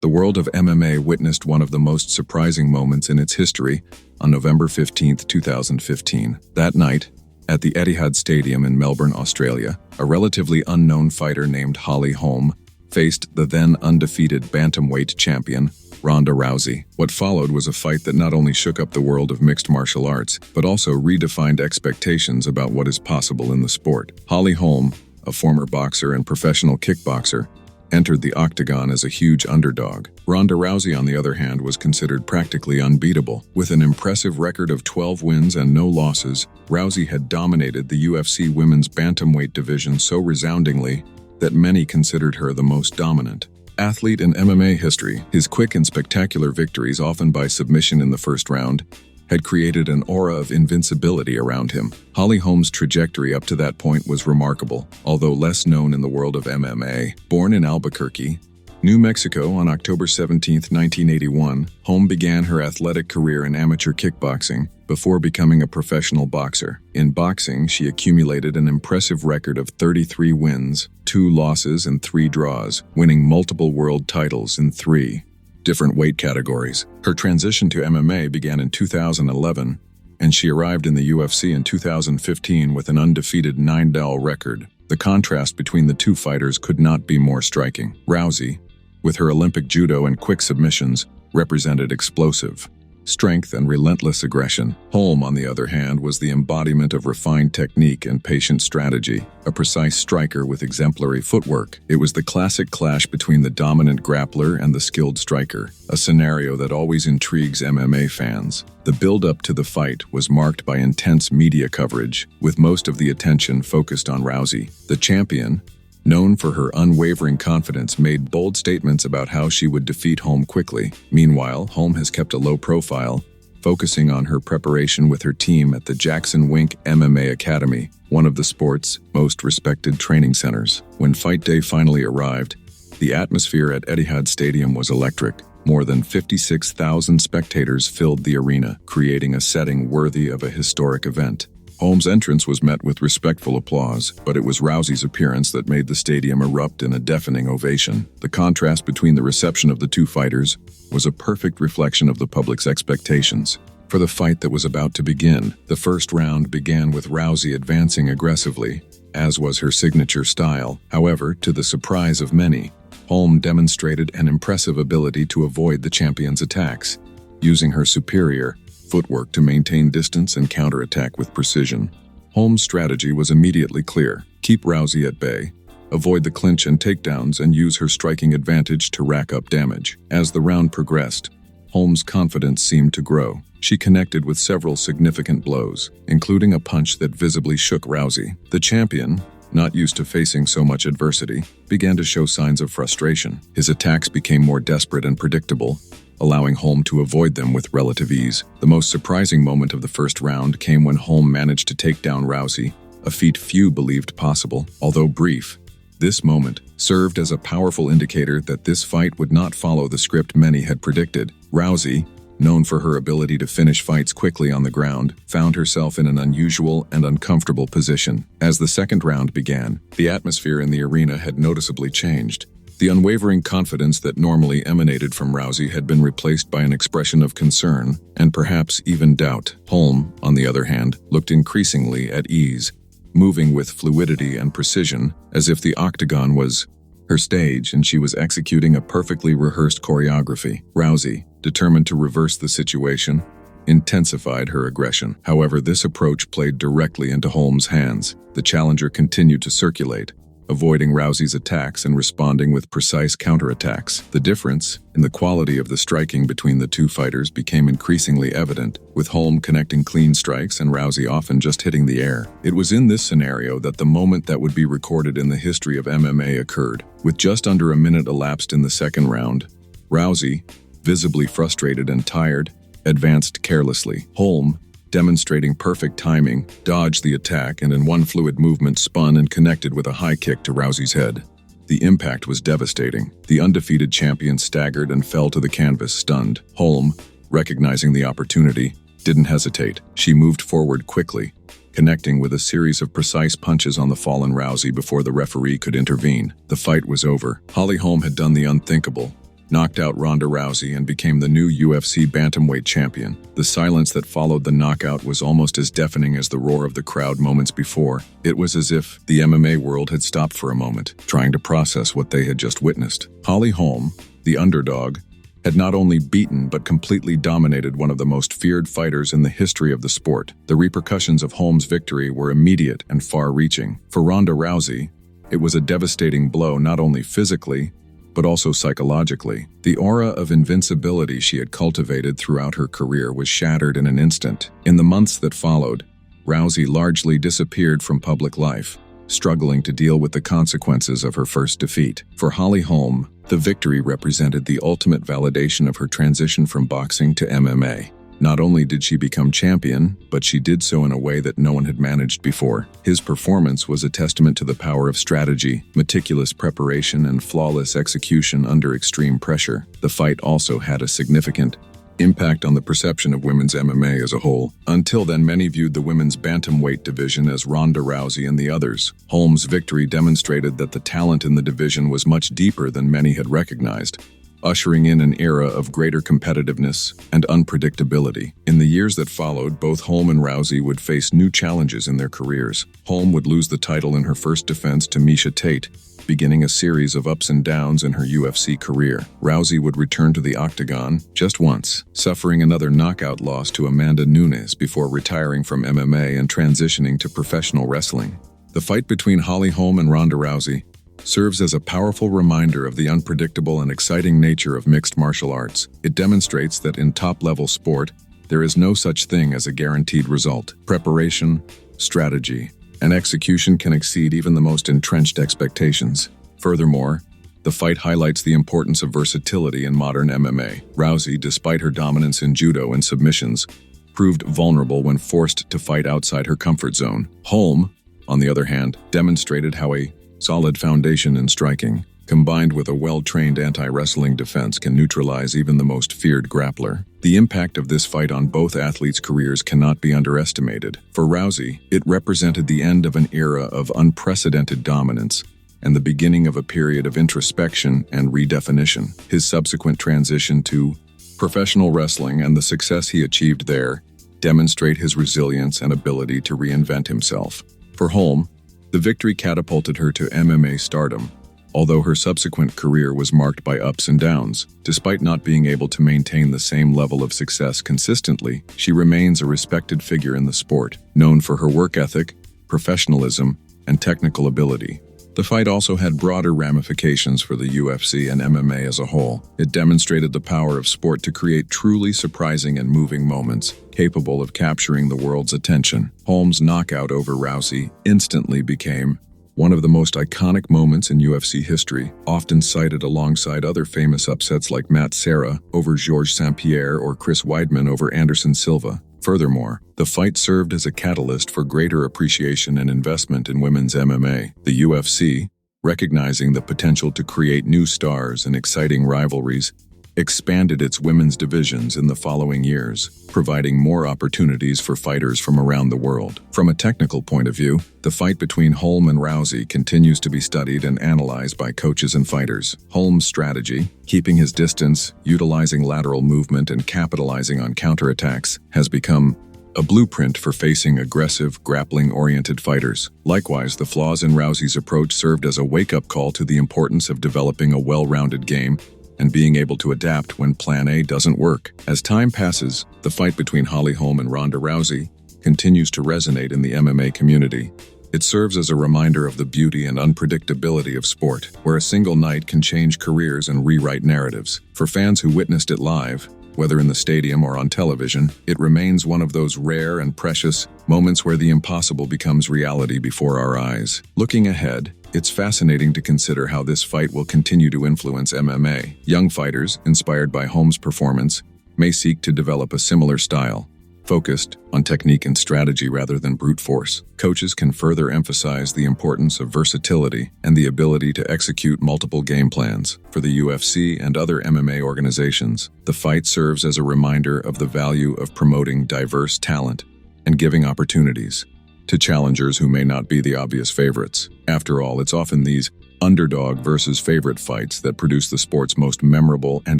The world of MMA witnessed one of the most surprising moments in its history on November 15, 2015. That night, at the Etihad Stadium in Melbourne, Australia, a relatively unknown fighter named Holly Holm faced the then undefeated bantamweight champion, Ronda Rousey. What followed was a fight that not only shook up the world of mixed martial arts, but also redefined expectations about what is possible in the sport. Holly Holm, a former boxer and professional kickboxer, entered the octagon as a huge underdog. Ronda Rousey, on the other hand, was considered practically unbeatable. With an impressive record of 12 wins and no losses, Rousey had dominated the UFC women's bantamweight division so resoundingly that many considered her the most dominant athlete in MMA history. His quick and spectacular victories, often by submission in the first round, had created an aura of invincibility around him. Holly Holm's trajectory up to that point was remarkable, although less known in the world of MMA. Born in Albuquerque, New Mexico on October 17, 1981, Holm began her athletic career in amateur kickboxing before becoming a professional boxer. In boxing, she accumulated an impressive record of 33 wins, 2 losses, and 3 draws, winning multiple world titles in 3 different weight categories. Her transition to MMA began in 2011, and she arrived in the UFC in 2015 with an undefeated 9-0 record. The contrast between the two fighters could not be more striking. Rousey, with her Olympic judo and quick submissions, represented explosive strength and relentless aggression. Holm, on the other hand, was the embodiment of refined technique and patient strategy, a precise striker with exemplary footwork. It was the classic clash between the dominant grappler and the skilled striker, a scenario that always intrigues MMA fans. The build-up to the fight was marked by intense media coverage, with most of the attention focused on Rousey. The champion, known for her unwavering confidence, made bold statements about how she would defeat Holm quickly. Meanwhile, Holm has kept a low profile, focusing on her preparation with her team at the Jackson Wink MMA Academy, one of the sport's most respected training centers. When fight day finally arrived, the atmosphere at Etihad Stadium was electric. More than 56,000 spectators filled the arena, creating a setting worthy of a historic event. Holm's entrance was met with respectful applause, but it was Rousey's appearance that made the stadium erupt in a deafening ovation. The contrast between the reception of the two fighters was a perfect reflection of the public's expectations for the fight that was about to begin. The first round began with Rousey advancing aggressively, as was her signature style. However, to the surprise of many, Holm demonstrated an impressive ability to avoid the champion's attacks, using her superior footwork to maintain distance and counterattack with precision. Holm's strategy was immediately clear: keep Rousey at bay, avoid the clinch and takedowns, and use her striking advantage to rack up damage. As the round progressed, Holm's confidence seemed to grow. She connected with several significant blows, including a punch that visibly shook Rousey. The champion, not used to facing so much adversity, began to show signs of frustration. His attacks became more desperate and predictable, allowing Holm to avoid them with relative ease. The most surprising moment of the first round came when Holm managed to take down Rousey, a feat few believed possible. Although brief, this moment served as a powerful indicator that this fight would not follow the script many had predicted. Rousey, known for her ability to finish fights quickly on the ground, found herself in an unusual and uncomfortable position. As the second round began, the atmosphere in the arena had noticeably changed. The unwavering confidence that normally emanated from Rousey had been replaced by an expression of concern and perhaps even doubt. Holm, on the other hand, looked increasingly at ease, moving with fluidity and precision, as if the octagon was her stage and she was executing a perfectly rehearsed choreography. Rousey, determined to reverse the situation, intensified her aggression. However, this approach played directly into Holm's hands. The challenger continued to circulate, avoiding Rousey's attacks and responding with precise counterattacks. The difference in the quality of the striking between the two fighters became increasingly evident, with Holm connecting clean strikes and Rousey often just hitting the air. It was in this scenario that the moment that would be recorded in the history of MMA occurred. With just under a minute elapsed in the second round, Rousey, visibly frustrated and tired, advanced carelessly. Holm, demonstrating perfect timing, dodged the attack and in one fluid movement spun and connected with a high kick to Rousey's head. The impact was devastating. The undefeated champion staggered and fell to the canvas stunned. Holm, recognizing the opportunity, didn't hesitate. She moved forward quickly, connecting with a series of precise punches on the fallen Rousey before the referee could intervene. The fight was over. Holly Holm had done the unthinkable, knocked out Ronda Rousey and became the new UFC bantamweight champion. The silence that followed the knockout was almost as deafening as the roar of the crowd moments before. It was as if the MMA world had stopped for a moment, trying to process what they had just witnessed. Holly Holm, the underdog, had not only beaten but completely dominated one of the most feared fighters in the history of the sport. The repercussions of Holm's victory were immediate and far-reaching. For Ronda Rousey, it was a devastating blow not only physically, but also psychologically. The aura of invincibility she had cultivated throughout her career was shattered in an instant. In the months that followed, Rousey largely disappeared from public life, struggling to deal with the consequences of her first defeat. For Holly Holm, the victory represented the ultimate validation of her transition from boxing to MMA. Not only did she become champion, but she did so in a way that no one had managed before. His performance was a testament to the power of strategy, meticulous preparation, and flawless execution under extreme pressure. The fight also had a significant impact on the perception of women's MMA as a whole. Until then, many viewed the women's bantamweight division as Ronda Rousey and the others. Holm's victory demonstrated that the talent in the division was much deeper than many had recognized, ushering in an era of greater competitiveness and unpredictability. In the years that followed, both Holm and Rousey would face new challenges in their careers. Holm would lose the title in her first defense to Miesha Tate, beginning a series of ups and downs in her UFC career. Rousey would return to the octagon just once, suffering another knockout loss to Amanda Nunes before retiring from MMA and transitioning to professional wrestling. The fight between Holly Holm and Ronda Rousey serves as a powerful reminder of the unpredictable and exciting nature of mixed martial arts. It demonstrates that in top-level sport, there is no such thing as a guaranteed result. Preparation, strategy, and execution can exceed even the most entrenched expectations. Furthermore, the fight highlights the importance of versatility in modern MMA. Rousey, despite her dominance in judo and submissions, proved vulnerable when forced to fight outside her comfort zone. Holm, on the other hand, demonstrated how a solid foundation in striking, combined with a well-trained anti-wrestling defense, can neutralize even the most feared grappler. The impact of this fight on both athletes' careers cannot be underestimated. For Rousey, it represented the end of an era of unprecedented dominance and the beginning of a period of introspection and redefinition. His subsequent transition to professional wrestling and the success he achieved there demonstrate his resilience and ability to reinvent himself. For Holm, the victory catapulted her to MMA stardom, although her subsequent career was marked by ups and downs. Despite not being able to maintain the same level of success consistently, she remains a respected figure in the sport, known for her work ethic, professionalism, and technical ability. The fight also had broader ramifications for the UFC and MMA as a whole. It demonstrated the power of sport to create truly surprising and moving moments, capable of capturing the world's attention. Holm's knockout over Rousey instantly became one of the most iconic moments in UFC history, often cited alongside other famous upsets like Matt Serra over Georges St-Pierre or Chris Weidman over Anderson Silva. Furthermore, the fight served as a catalyst for greater appreciation and investment in women's MMA. The UFC, recognizing the potential to create new stars and exciting rivalries, expanded its women's divisions in the following years, providing more opportunities for fighters from around the world. From a technical point of view, the fight between Holm and Rousey continues to be studied and analyzed by coaches and fighters. Holm's strategy, keeping his distance, utilizing lateral movement, and capitalizing on counterattacks, has become a blueprint for facing aggressive, grappling-oriented fighters. Likewise, the flaws in Rousey's approach served as a wake-up call to the importance of developing a well-rounded game and being able to adapt when Plan A doesn't work. As time passes, the fight between Holly Holm and Ronda Rousey continues to resonate in the MMA community. It serves as a reminder of the beauty and unpredictability of sport, where a single night can change careers and rewrite narratives. For fans who witnessed it live, whether in the stadium or on television, it remains one of those rare and precious moments where the impossible becomes reality before our eyes. Looking ahead, it's fascinating to consider how this fight will continue to influence MMA. Young fighters, inspired by Holm's performance, may seek to develop a similar style, focused on technique and strategy rather than brute force. Coaches can further emphasize the importance of versatility and the ability to execute multiple game plans. For the UFC and other MMA organizations, the fight serves as a reminder of the value of promoting diverse talent and giving opportunities to challengers who may not be the obvious favorites. After all, it's often these underdog versus favorite fights that produce the sport's most memorable and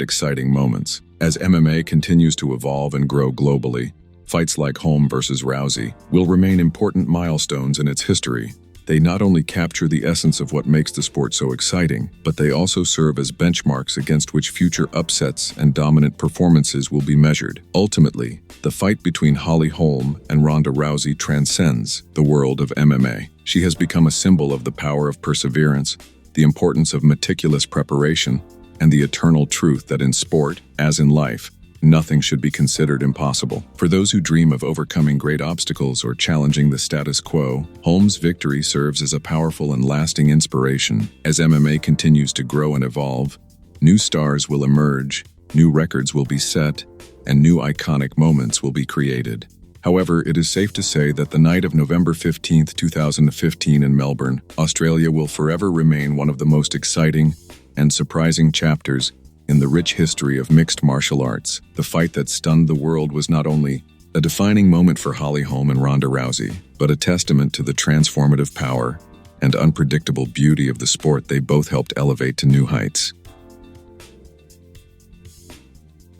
exciting moments. As MMA continues to evolve and grow globally, fights like Holm versus Rousey will remain important milestones in its history. They not only capture the essence of what makes the sport so exciting, but they also serve as benchmarks against which future upsets and dominant performances will be measured. Ultimately, the fight between Holly Holm and Ronda Rousey transcends the world of MMA. She has become a symbol of the power of perseverance, the importance of meticulous preparation, and the eternal truth that in sport, as in life, nothing should be considered impossible. For those who dream of overcoming great obstacles or challenging the status quo, Holm's victory serves as a powerful and lasting inspiration. As MMA continues to grow and evolve, new stars will emerge, new records will be set, and new iconic moments will be created. However, it is safe to say that the night of November 15, 2015 in Melbourne, Australia will forever remain one of the most exciting and surprising chapters in the rich history of mixed martial arts. The fight that stunned the world was not only a defining moment for Holly Holm and Ronda Rousey, but a testament to the transformative power and unpredictable beauty of the sport they both helped elevate to new heights.